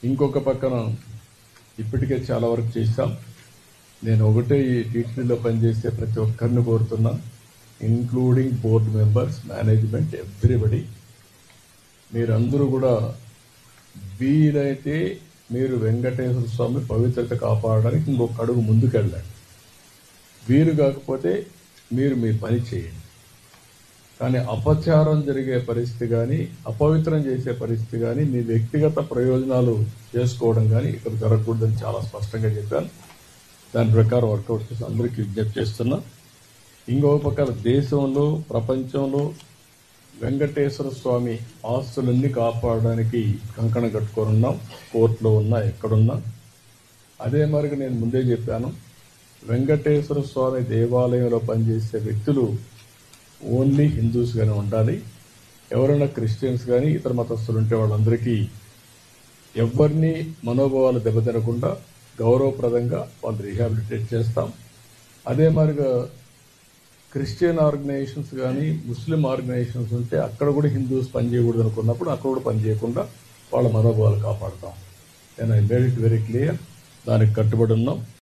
ఇంకొక పక్కన ఇప్పటికే చాలా వరకు చేశాం. నేను ఒకటే ఈ టీటీడీలో పనిచేసే ప్రతి ఒక్కరిని కోరుతున్నా, including board members, management, everybody, మీరందరూ కూడా వీలైతే మీరు వెంకటేశ్వర స్వామి పవిత్రత కాపాడడానికి ఇంకొక అడుగు ముందుకెళ్ళండి. వీలు కాకపోతే మీరు మీ పని చేయండి. కానీ అపచారం జరిగే పరిస్థితి కానీ, అపవిత్రం చేసే పరిస్థితి కానీ, మీ వ్యక్తిగత ప్రయోజనాలు చేసుకోవడం కానీ ఇక్కడ జరగకూడదని చాలా స్పష్టంగా చెప్పాను. దాని ప్రకారం వర్కౌట్ చేసి అందరికీ విజ్ఞప్తి చేస్తున్నా. ఇంకొక పక్కన దేశంలో, ప్రపంచంలో వెంకటేశ్వర స్వామి ఆస్తులన్నీ కాపాడడానికి కంకణం కట్టుకోనున్నాం. కోర్టులో ఉన్నా, ఎక్కడున్నా. అదే మరికి నేను ముందే చెప్పాను, వెంకటేశ్వర స్వామి దేవాలయంలో పనిచేసే వ్యక్తులు ఓన్లీ హిందూస్గానే ఉండాలి. ఎవరైనా క్రిస్టియన్స్ కానీ ఇతర మతస్థులు ఉంటే వాళ్ళందరికీ ఎవరిని మనోభావాలు దెబ్బతినకుండా గౌరవప్రదంగా వాళ్ళు రీహాబిలిటేట్ చేస్తాం. అదే మరిగా క్రిస్టియన్ ఆర్గనైజేషన్స్ కానీ, ముస్లిం ఆర్గనైజేషన్స్ ఉంటే అక్కడ కూడా హిందూస్ పనిచేయకూడదు అనుకున్నప్పుడు అక్కడ కూడా పనిచేయకుండా వాళ్ళ మనోభావాలు కాపాడుతాం. నేను I made it very clear. దానికి కట్టుబడి ఉన్నాం.